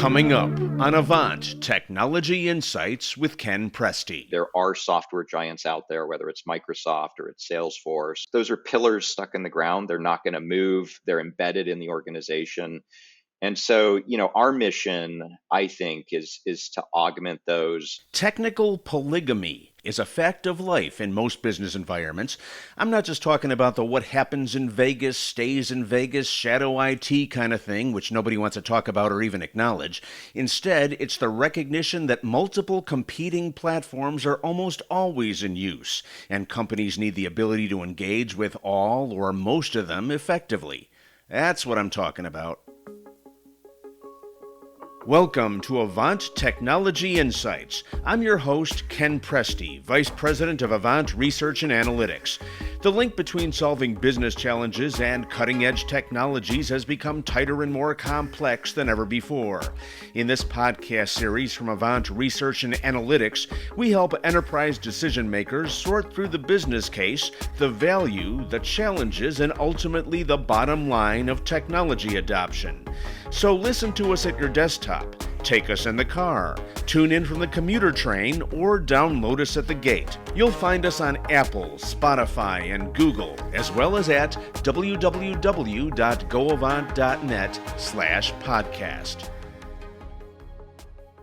Coming up on Avant, Technology Insights with Ken Presti. There are software giants out there, whether it's Microsoft or it's Salesforce. Those are pillars stuck in the ground. They're not going to move. They're embedded in the organization. And so, our mission, I think, is to augment those. Technical polygamy is a fact of life in most business environments. I'm not just talking about the what happens in Vegas stays in Vegas, shadow IT kind of thing, which nobody wants to talk about or even acknowledge. Instead, it's the recognition that multiple competing platforms are almost always in use, and companies need the ability to engage with all or most of them effectively. That's what I'm talking about. Welcome to Avant Technology Insights. I'm your host, Ken Presti, Vice President of Avant Research and Analytics. The link between solving business challenges and cutting-edge technologies has become tighter and more complex than ever before. In this podcast series from Avant Research and Analytics, we help enterprise decision makers sort through the business case, the value, the challenges, and ultimately the bottom line of technology adoption. So listen to us at your desktop, take us in the car, tune in from the commuter train, or download us at the gate. You'll find us on Apple, Spotify, and Google, as well as at www.goavant.net/podcast.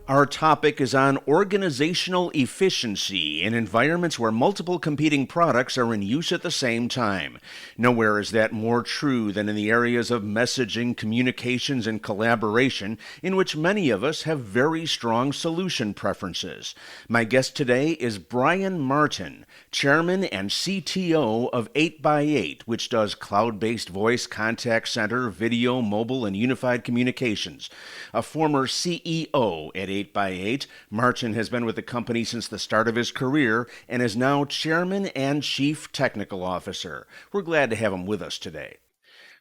Our topic is on organizational efficiency in environments where multiple competing products are in use at the same time. Nowhere is that more true than in the areas of messaging, communications, and collaboration, in which many of us have very strong solution preferences. My guest today is Bryan Martin, Chairman and CTO of 8x8, which does cloud-based voice contact center, video, mobile, and unified communications. A former CEO at 8x8, Martin has been with the company since the start of his career and is now Chairman and Chief Technical Officer. We're glad to have him with us today.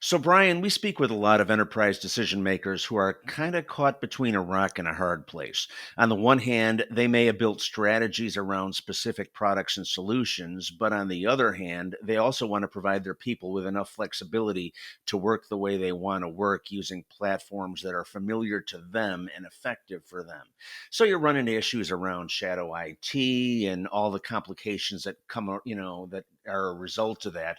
So, Bryan, we speak with a lot of enterprise decision makers who are kind of caught between a rock and a hard place. On the one hand, they may have built strategies around specific products and solutions, but on the other hand, they also want to provide their people with enough flexibility to work the way they want to work using platforms that are familiar to them and effective for them. So you run into issues around shadow IT and all the complications that come, that are a result of that.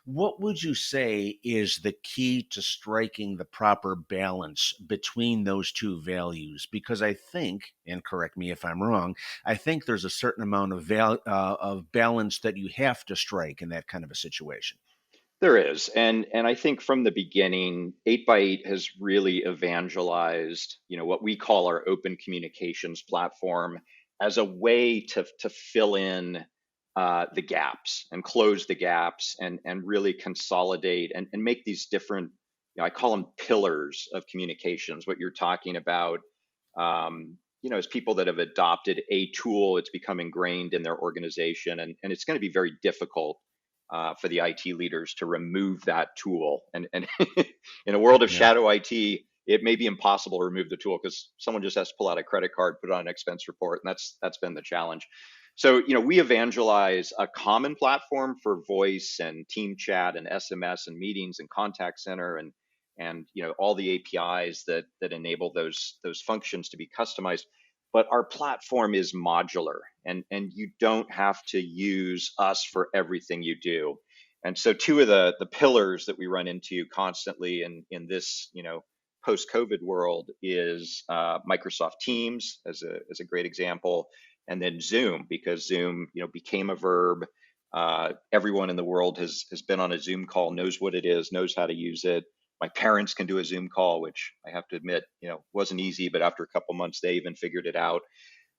What would you say is the key to striking the proper balance between those two values? Because I think, and correct me if I'm wrong, I think there's a certain amount of balance that you have to strike in that kind of a situation. There is. And I think from the beginning, 8x8 has really evangelized, what we call our open communications platform as a way to fill in the gaps and close the gaps and really consolidate and make these different, I call them pillars of communications. What you're talking about, is people that have adopted a tool, it's become ingrained in their organization, and it's going to be very difficult for the IT leaders to remove that tool. And in a world of shadow IT, it may be impossible to remove the tool because someone just has to pull out a credit card, put it on an expense report, and that's been the challenge. So, we evangelize a common platform for voice and team chat and SMS and meetings and contact center and all the APIs that enable those functions to be customized. But our platform is modular, and you don't have to use us for everything you do. And so two of the pillars that we run into constantly in this post-COVID world is Microsoft Teams as a great example. And then Zoom, because Zoom, became a verb. Everyone in the world has been on a Zoom call, knows what it is, knows how to use it. My parents can do a Zoom call, which I have to admit, wasn't easy, but after a couple months, they even figured it out.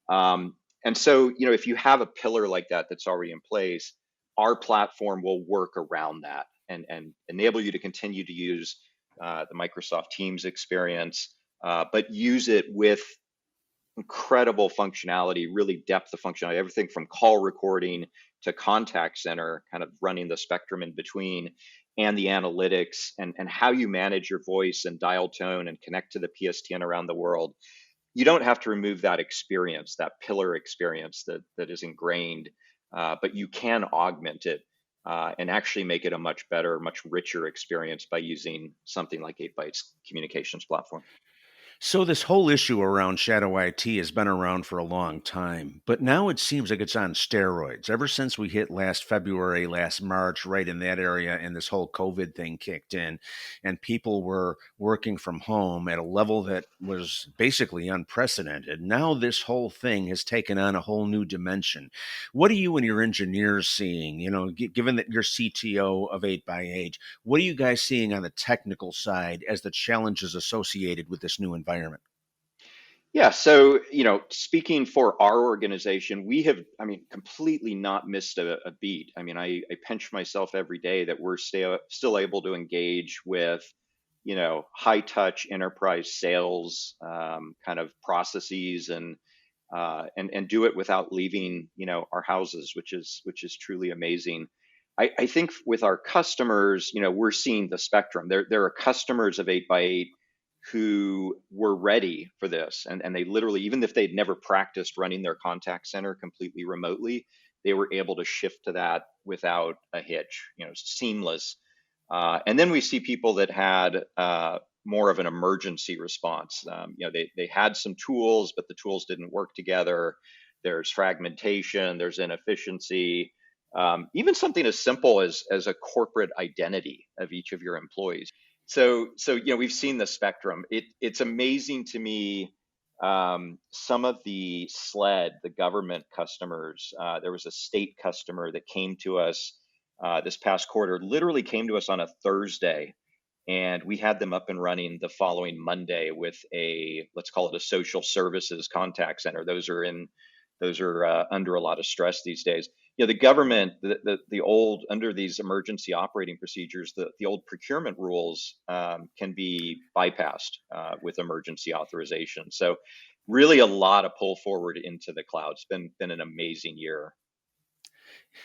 And so, if you have a pillar like that that's already in place, our platform will work around that and enable you to continue to use the Microsoft Teams experience, but use it with incredible functionality, really depth of functionality, everything from call recording to contact center, kind of running the spectrum in between, and the analytics and how you manage your voice and dial tone and connect to the PSTN around the world. You don't have to remove that experience, that pillar experience that is ingrained, but you can augment it and actually make it a much better, much richer experience by using something like 8x8's communications platform. So this whole issue around shadow IT has been around for a long time, but now it seems like it's on steroids. Ever since we hit last February, last March, right in that area, and this whole COVID thing kicked in, and people were working from home at a level that was basically unprecedented. Now this whole thing has taken on a whole new dimension. What are you and your engineers seeing? Given that you're CTO of 8 by 8, what are you guys seeing on the technical side as the challenges associated with this new environment? Yeah, so speaking for our organization, we have, I mean, completely not missed a beat. I mean, I pinch myself every day that we're still able to engage with, high touch enterprise sales kind of processes and do it without leaving, our houses, which is truly amazing. I think with our customers, we're seeing the spectrum. There are customers of 8 by 8 who were ready for this, and they literally, even if they'd never practiced running their contact center completely remotely, they were able to shift to that without a hitch, seamless. And then we see people that had more of an emergency response. They had some tools, but the tools didn't work together. There's fragmentation, there's inefficiency, even something as simple as a corporate identity of each of your employees. So we've seen the spectrum. It's amazing to me. Some of the SLED, the government customers, there was a state customer that came to us this past quarter, literally came to us on a Thursday, and we had them up and running the following Monday with a, let's call it a social services contact center. Those are under a lot of stress these days. The government, the old, under these emergency operating procedures, the old procurement rules can be bypassed with emergency authorization. So really a lot of pull forward into the cloud. It's been an amazing year.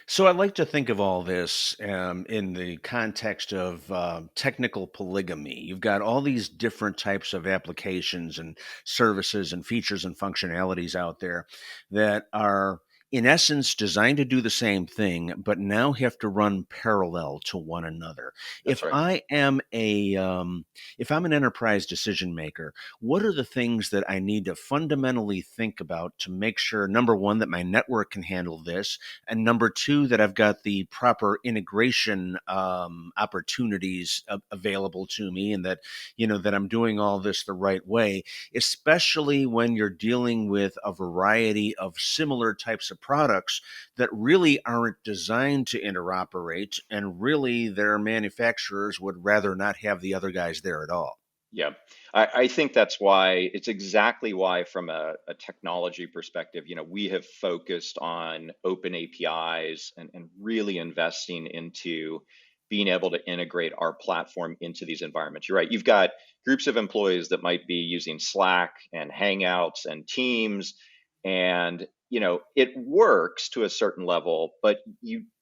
So I like to think of all this in the context of technical polygamy. You've got all these different types of applications and services and features and functionalities out there that are, in essence, designed to do the same thing, but now have to run parallel to one another. That's If right. I am if I'm an enterprise decision maker, what are the things that I need to fundamentally think about to make sure, number one, that my network can handle this, and number two, that I've got the proper integration opportunities available to me, and that that I'm doing all this the right way, especially when you're dealing with a variety of similar types of products that really aren't designed to interoperate, and really their manufacturers would rather not have the other guys there at all. Yeah, I think that's why, it's exactly why, from a technology perspective, we have focused on open APIs and really investing into being able to integrate our platform into these environments. You're right. You've got groups of employees that might be using Slack and Hangouts and Teams, and it works to a certain level, but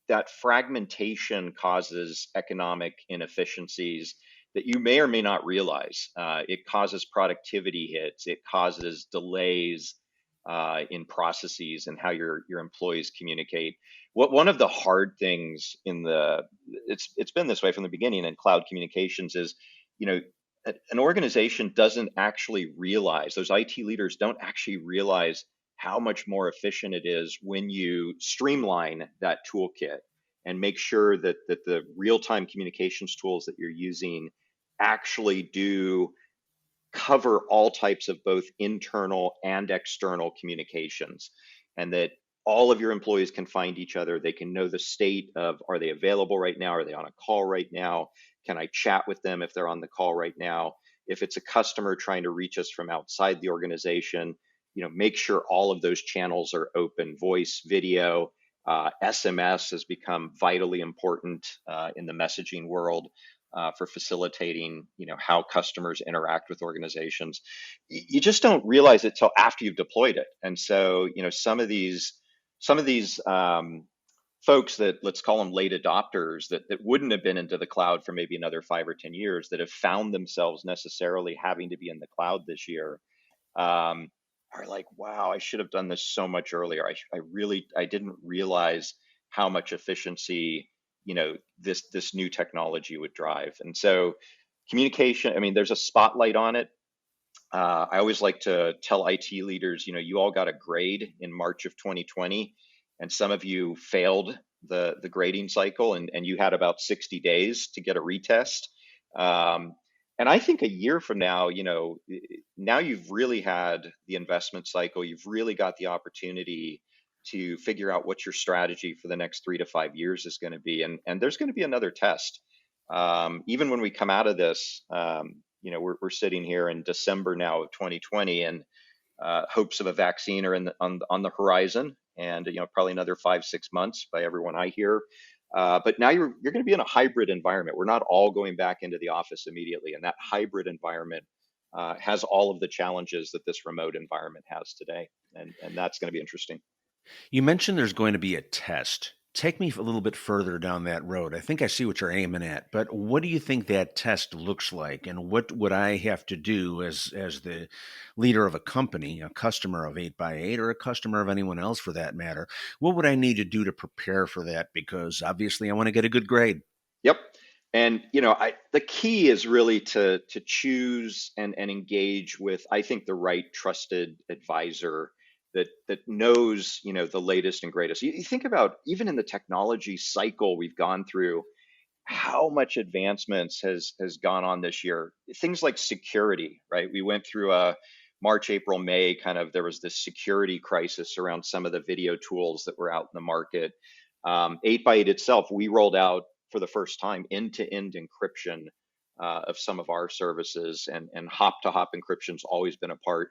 that fragmentation causes economic inefficiencies that you may or may not realize. It causes productivity hits. It causes delays in processes and how your employees communicate. One of the hard things it's been this way from the beginning in cloud communications is, you know, an organization doesn't actually realize, those IT leaders don't actually realize how much more efficient it is when you streamline that toolkit and make sure that the real-time communications tools that you're using actually do cover all types of both internal and external communications, and that all of your employees can find each other. They can know the state of, are they available right now? Are they on a call right now? Can I chat with them if they're on the call right now? If it's a customer trying to reach us from outside the organization, make sure all of those channels are open. Voice, video, SMS has become vitally important in the messaging world for facilitating, how customers interact with organizations. You just don't realize it till after you've deployed it. And so, some of these folks that, let's call them late adopters, that wouldn't have been into the cloud for maybe another 5 or 10 years, that have found themselves necessarily having to be in the cloud this year, um, are like, wow, I should have done this so much earlier. I didn't realize how much efficiency, this new technology would drive. And so communication, I mean, there's a spotlight on it, I always like to tell IT leaders, you all got a grade in March of 2020, and some of you failed the grading cycle, and you had about 60 days to get a retest. Um, and I think a year from now, now you've really had the investment cycle, you've really got the opportunity to figure out what your strategy for the next 3 to 5 years is going to be, and there's going to be another test. Even when we come out of this, we're sitting here in December now of 2020, and hopes of a vaccine are on the horizon, and probably another 5 6 months by everyone I hear. But now you're going to be in a hybrid environment. We're not all going back into the office immediately, and that hybrid environment has all of the challenges that this remote environment has today, and that's going to be interesting. You mentioned there's going to be a test. Take me a little bit further down that road. I think I see what you're aiming at, but what do you think that test looks like, and what would I have to do as the leader of a company, a customer of 8x8, or a customer of anyone else for that matter? What would I need to do to prepare for that? Because obviously, I want to get a good grade. Yep. And the key is really to choose and engage with, I think, the right trusted advisor that knows the latest and greatest. You think about, even in the technology cycle we've gone through, how much advancements has gone on this year. Things like security, right? We went through a March, April, May kind of, there was this security crisis around some of the video tools that were out in the market. 8x8 itself, we rolled out for the first time end-to-end encryption of some of our services, and hop-to-hop encryption's always been a part.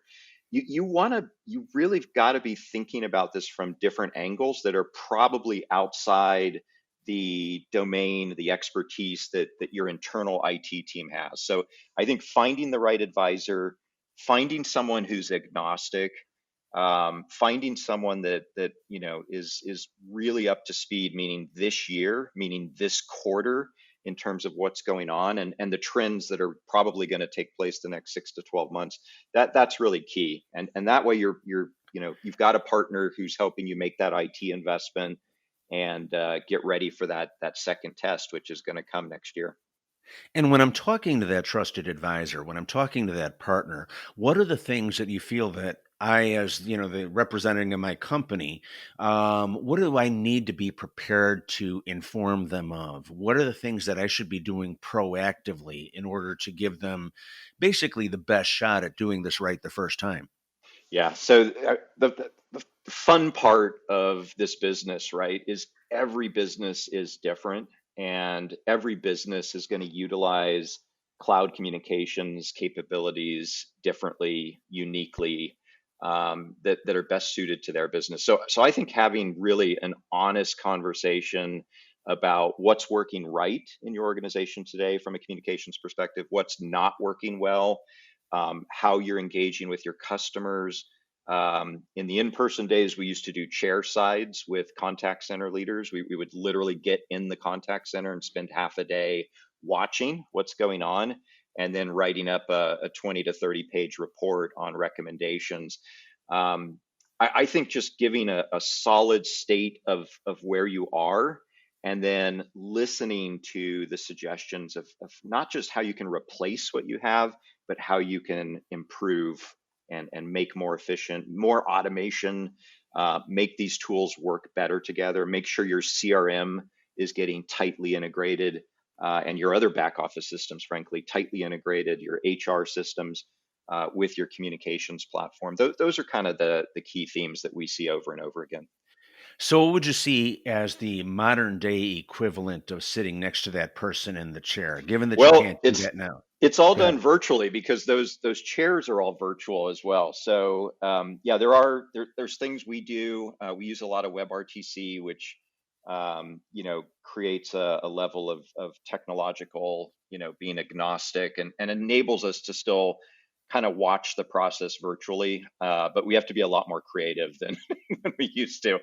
You really got to be thinking about this from different angles that are probably outside the domain, the expertise that your internal IT team has. So I think finding the right advisor, finding someone who's agnostic, finding someone that is really up to speed, meaning this year, meaning this quarter, in terms of what's going on, and the trends that are probably going to take place the next 6 to 12 months. That's really key, and that way you've got a partner who's helping you make that IT investment, and get ready for that second test, which is going to come next year. And when I'm talking to that trusted advisor, when I'm talking to that partner, what are the things that you feel that I, as the representing of my company, what do I need to be prepared to inform them of? What are the things that I should be doing proactively in order to give them basically the best shot at doing this right the first time? Yeah. So the fun part of this business, right, is every business is different, and every business is going to utilize cloud communications capabilities differently, uniquely, that are best suited to their business. So I think having really an honest conversation about what's working right in your organization today from a communications perspective, what's not working well, how you're engaging with your customers. In the in-person days, we used to do chair sides with contact center leaders. We would literally get in the contact center and spend half a day watching what's going on, and then writing up a 20 to 30 page report on recommendations. I think just giving a solid state of where you are, and then listening to the suggestions of not just how you can replace what you have, but how you can improve and make more efficient, more automation, make these tools work better together, make sure your CRM is getting tightly integrated, and your other back office systems, frankly, tightly integrated, your HR systems with your communications platform. Those are kind of the key themes that we see over and over again. So, what would you see as the modern day equivalent of sitting next to that person in the chair, given that you Well, can't do that now? it's all Go ahead. done virtually, because those chairs are all virtual as well. So yeah, there's things we do. We use a lot of WebRTC, which creates a level of technological, being agnostic, and enables us to still kind of watch the process virtually. But we have to be a lot more creative than than we used to.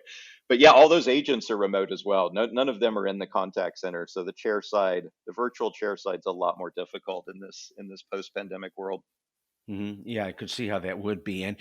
But yeah, all those agents are remote as well. None of them are in the contact center. So the virtual chair side's a lot more difficult in this post-pandemic world. Yeah, I could see how that would be.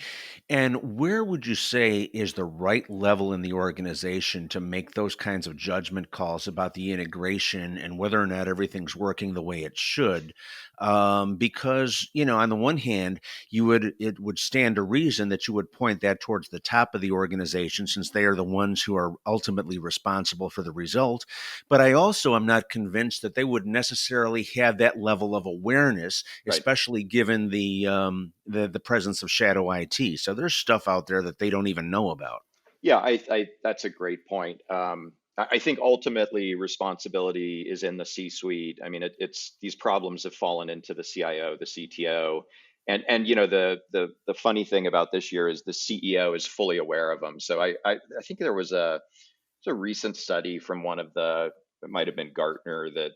And where would you say is the right level in the organization to make those kinds of judgment calls about the integration and whether or not everything's working the way it should? Because, on the one hand, it would stand to reason that you would point that towards the top of the organization since they are the ones who are ultimately responsible for the result. But I also am not convinced that they would necessarily have that level of awareness, Right. especially given the presence of shadow IT. So there's stuff out there that they don't even know about. Yeah, that's a great point. I think ultimately responsibility is in the C-suite. I mean, it's these problems have fallen into the CIO, the CTO, and the funny thing about this year is the CEO is fully aware of them. So I think there's a recent study from one of the, it might have been Gartner, that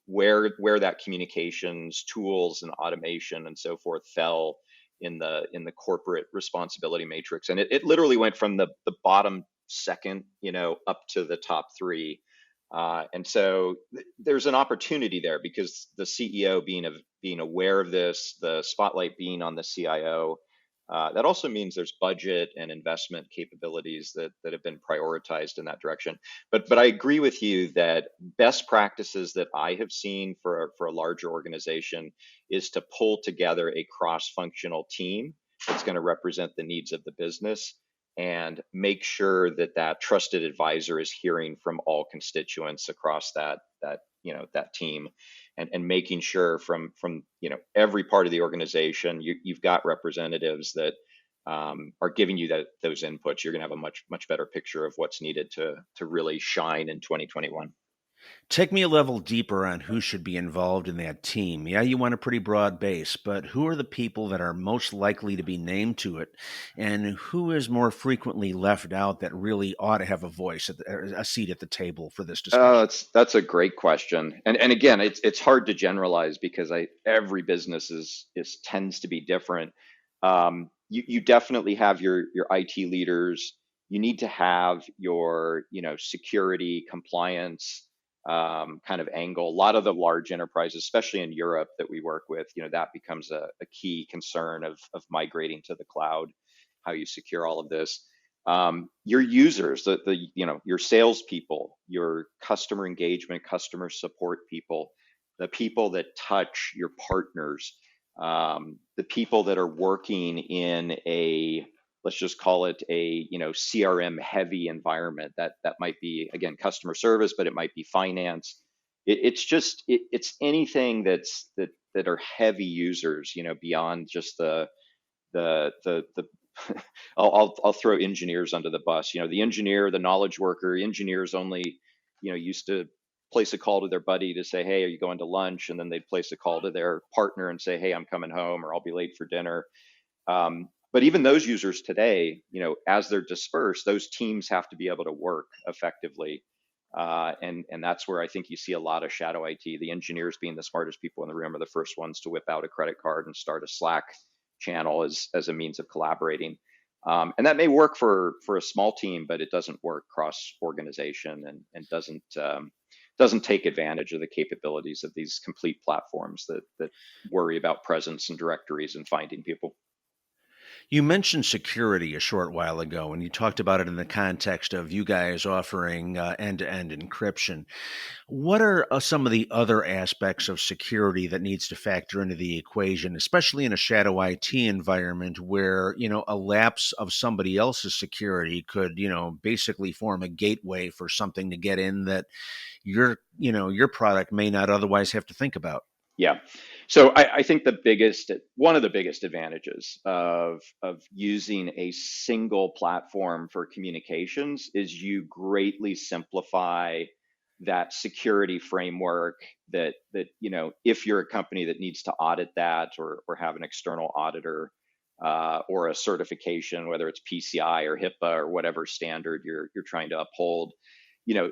where that communications tools and automation and so forth fell in the corporate responsibility matrix, and it literally went from the bottom second, up to the top three. And so there's an opportunity there because the CEO being aware of this, the spotlight being on the CIO, that also means there's budget and investment capabilities that have been prioritized in that direction. But I agree with you that best practices that I have seen for a larger organization is to pull together a cross-functional team that's going to represent the needs of the business and make sure that that trusted advisor is hearing from all constituents across that team, and making sure from every part of the organization you've got representatives that are giving you those inputs. You're going to have a much better picture of what's needed to really shine in 2021. Take me a level deeper on who should be involved in that team. Yeah, you want a pretty broad base, but who are the people that are most likely to be named to it, and who is more frequently left out that really ought to have a voice, a seat at the table for this discussion? That's a great question, and again, it's hard to generalize because every business is tends to be different. You definitely have your IT leaders. You need to have your security compliance kind of angle. A lot of the large enterprises, especially in Europe that we work with, that becomes a key concern of migrating to the cloud, how you secure all of this. Your users, your salespeople, your customer engagement, customer support people, the people that touch your partners, the people that are working in a, let's just call it a CRM heavy environment. That might be, again, customer service, but it might be finance. It's anything that are heavy users, beyond just the I'll throw engineers under the bus. The engineer, the knowledge worker. Engineers only used to place a call to their buddy to say, hey, are you going to lunch? And then they'd place a call to their partner and say, hey, I'm coming home, or I'll be late for dinner. But even those users today, as they're dispersed, those teams have to be able to work effectively. And that's where I think you see a lot of shadow IT. The engineers, being the smartest people in the room, are the first ones to whip out a credit card and start a Slack channel as a means of collaborating. And that may work for a small team, but it doesn't work cross organization, and doesn't take advantage of the capabilities of these complete platforms that worry about presence and directories and finding people. You mentioned security a short while ago, and you talked about it in the context of you guys offering end-to-end encryption. What are some of the other aspects of security that needs to factor into the equation, especially in a shadow IT environment where, a lapse of somebody else's security could, basically form a gateway for something to get in that your product may not otherwise have to think about? Yeah. So I think one of the biggest advantages of using a single platform for communications is you greatly simplify that security framework that if you're a company that needs to audit that, or have an external auditor, or a certification, whether it's PCI or HIPAA or whatever standard you're trying to uphold, you know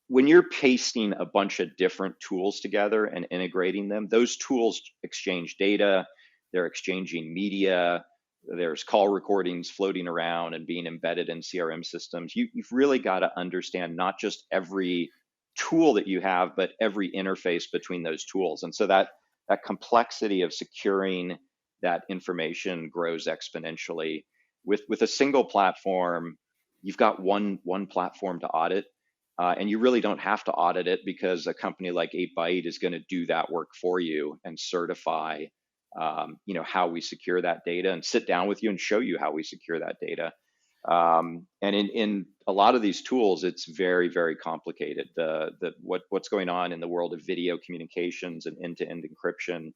when you're pasting a bunch of different tools together and integrating them, those tools exchange data, they're exchanging media, there's call recordings floating around and being embedded in CRM systems. You've really got to understand not just every tool that you have, but every interface between those tools. And so that complexity of securing that information grows exponentially. With a single platform, you've got one platform to audit, and you really don't have to audit it because a company like 8x8 is going to do that work for you and certify, how we secure that data and sit down with you and show you how we secure that data. And in a lot of these tools, it's very, very complicated. What's going on in the world of video communications and end-to-end encryption,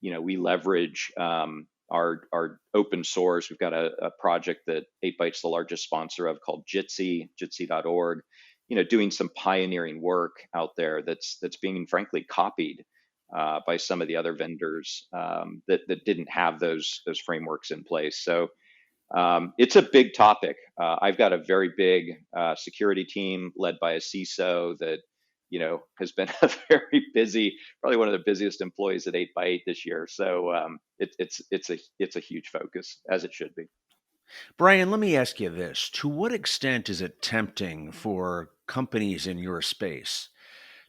we leverage our open source. We've got a project that 8byte's the largest sponsor of called Jitsi.org, doing some pioneering work out there that's being frankly copied by some of the other vendors that didn't have those frameworks in place. So it's a big topic. I've got a very big security team led by a CISO that has been a very busy, probably one of the busiest employees at 8x8 this year. So it's a huge focus, as it should be. Brian, let me ask you this. To what extent is it tempting for companies in your space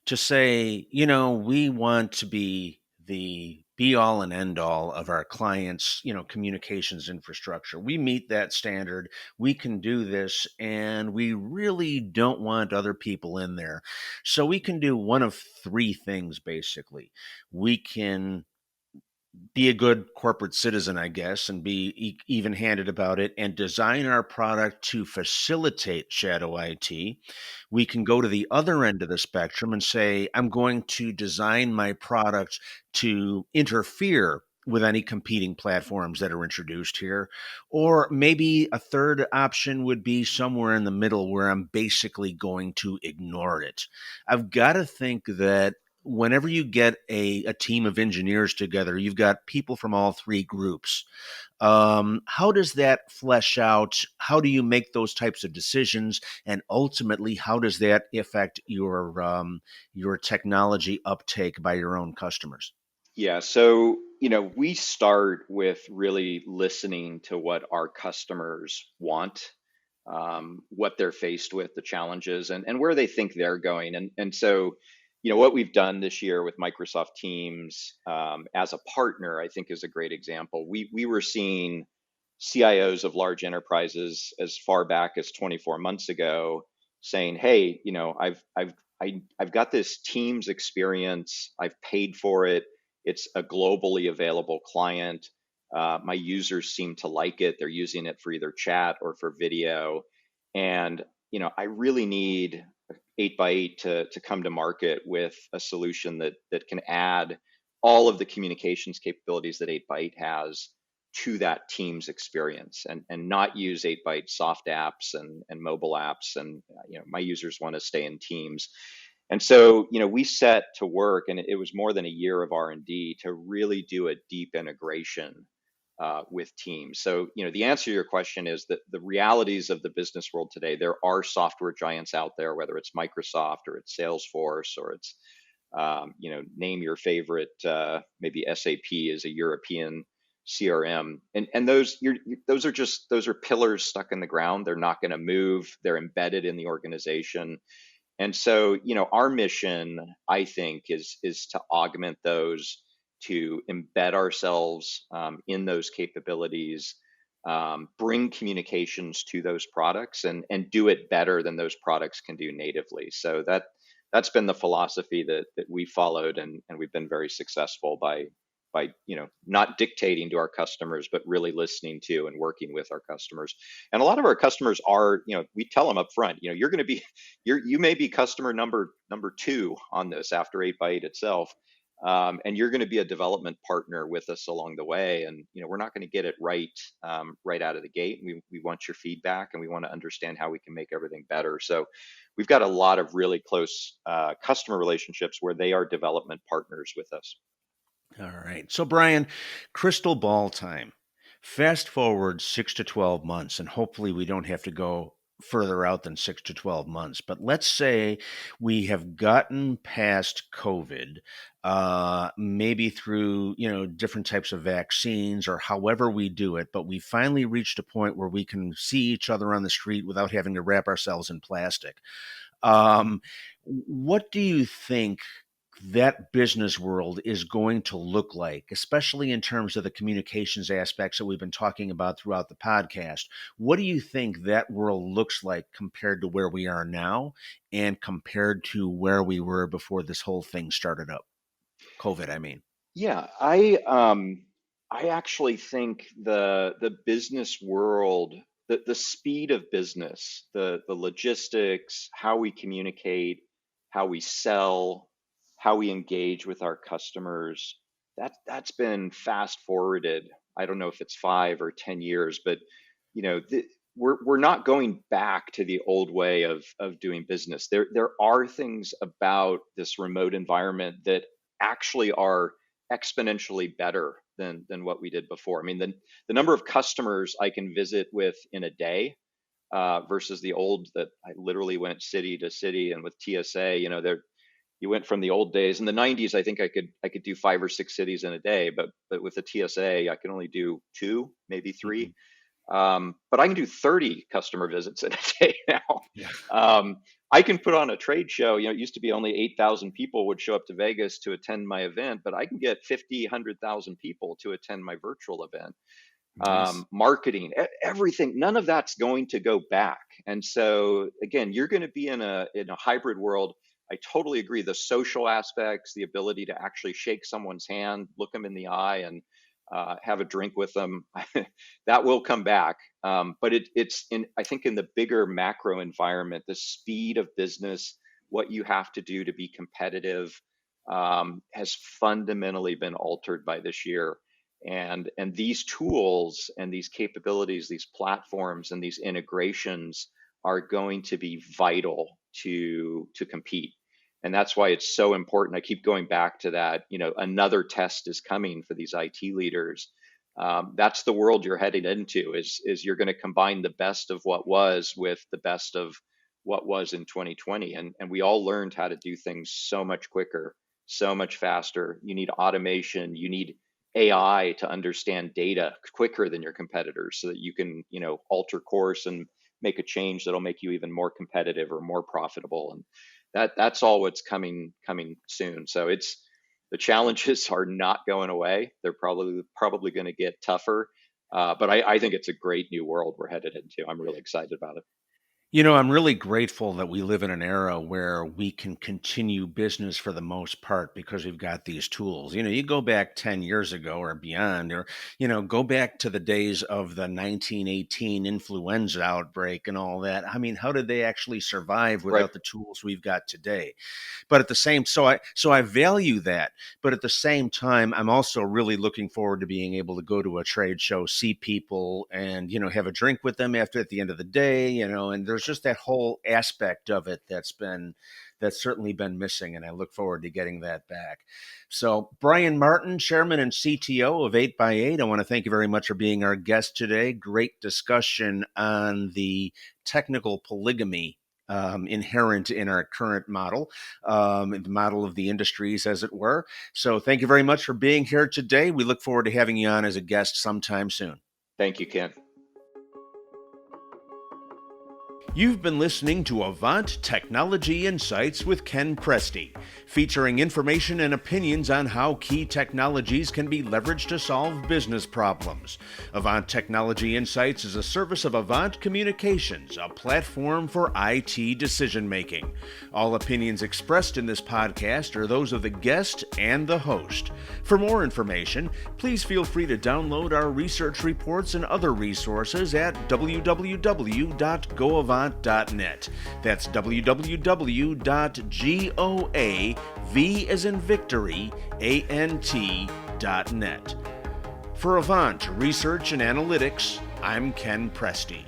to say, we want to be the be all and end all of our clients, communications infrastructure. We meet that standard. We can do this, and we really don't want other people in there. So we can do one of three things, basically. We can be a good corporate citizen, I guess, and be even handed about it and design our product to facilitate shadow IT. We can go to the other end of the spectrum and say, I'm going to design my product to interfere with any competing platforms that are introduced here. Or maybe a third option would be somewhere in the middle where I'm basically going to ignore it. I've got to think that whenever you get a team of engineers together, you've got people from all three groups. How does that flesh out? How do you make those types of decisions? And ultimately, how does that affect your technology uptake by your own customers? Yeah, so we start with really listening to what our customers want, what they're faced with, the challenges, and where they think they're going. And so, what we've done this year with Microsoft Teams as a partner, I think, is a great example. We were seeing CIOs of large enterprises as far back as 24 months ago saying, "Hey, I've got this Teams experience. I've paid for it. It's a globally available client. My users seem to like it. They're using it for either chat or for video. And, I really need 8x8 to come to market with a solution that can add all of the communications capabilities that 8x8 has to that Teams experience and not use 8x8 soft apps and mobile apps. And, my users want to stay in Teams. And so, we set to work, and it was more than a year of R&D to really do a deep integration with Teams. So, the answer to your question is that the realities of the business world today, there are software giants out there, whether it's Microsoft or it's Salesforce or it's, name your favorite, maybe SAP is a European CRM, and those are pillars stuck in the ground. They're not going to move. They're embedded in the organization. And so, our mission, I think, is to augment those, to embed ourselves in those capabilities, bring communications to those products, and do it better than those products can do natively. So that's been the philosophy that we followed, and we've been very successful by not dictating to our customers, but really listening to and working with our customers. And a lot of our customers are, we tell them up front, you're going to be, you may be customer number two on this after 8x8 itself. And you're going to be a development partner with us along the way. And, we're not going to get it right out of the gate. We want your feedback, and we want to understand how we can make everything better. So we've got a lot of really close customer relationships where they are development partners with us. All right. So, Brian, crystal ball time. Fast forward 6 to 12 months, and hopefully we don't have to go further out than 6 to 12 months. But let's say we have gotten past COVID, maybe through different types of vaccines or however we do it. But we finally reached a point where we can see each other on the street without having to wrap ourselves in plastic. What do you think that business world is going to look like, especially in terms of the communications aspects that we've been talking about throughout the podcast? What do you think that world looks like compared to where we are now and compared to where we were before this whole thing started up? COVID, I mean. Yeah, I actually think the business world, the speed of business, the logistics, how we communicate, how we sell, how we engage with our customers, that's been fast forwarded. I don't know if it's 5 or 10 years, but we're not going back to the old way of doing business. There are things about this remote environment that actually are exponentially better than what we did before. I mean, the number of customers I can visit with in a day versus the old that I literally went city to city, and with TSA, there you went from the old days in the 90s. I think I could do 5 or 6 cities in a day, but with the TSA, I can only do two, maybe three. But I can do 30 customer visits in a day now. Yeah. I can put on a trade show. It used to be only 8,000 people would show up to Vegas to attend my event, but I can get 50, 100,000 people to attend my virtual event. Nice. Marketing, everything, none of that's going to go back. And so again, you're going to be in a hybrid world. I totally agree. The social aspects, the ability to actually shake someone's hand, look them in the eye, and have a drink with them, that will come back. But I think in the bigger macro environment, the speed of business, what you have to do to be competitive, has fundamentally been altered by this year. And these tools and these capabilities, these platforms and these integrations are going to be vital to compete. And that's why it's so important. I keep going back to that. Another test is coming for these IT leaders. That's the world you're heading into. Is you're going to combine the best of what was with the best of what was in 2020, and we all learned how to do things so much quicker, so much faster. You need automation. You need AI to understand data quicker than your competitors, so that you can alter course and make a change that'll make you even more competitive or more profitable. And that's all what's coming soon. So the challenges are not going away. They're probably going to get tougher. But I think it's a great new world we're headed into. I'm really excited about it. I'm really grateful that we live in an era where we can continue business for the most part because we've got these tools. You go back 10 years ago or beyond, or, go back to the days of the 1918 influenza outbreak and all that. I mean, how did they actually survive without the tools we've got today? But at the same, so I value that. But at the same time, I'm also really looking forward to being able to go to a trade show, see people, and, have a drink with them at the end of the day, and there's just that whole aspect of it that's certainly been missing, and I look forward to getting that back. So, Bryan Martin, Chairman and CTO of 8x8, I want to thank you very much for being our guest today. Great discussion on the technical polygamy inherent in our current model, the model of the industries, as it were. So thank you very much for being here today. We look forward to having you on as a guest sometime soon. Thank you, Ken. You've been listening to Avant Technology Insights with Ken Presti, featuring information and opinions on how key technologies can be leveraged to solve business problems. Avant Technology Insights is a service of Avant Communications, a platform for IT decision-making. All opinions expressed in this podcast are those of the guest and the host. For more information, please feel free to download our research reports and other resources at www.goavant.net. That's www.goav as in victory, ant.net. For Avant Research and Analytics, I'm Ken Presti.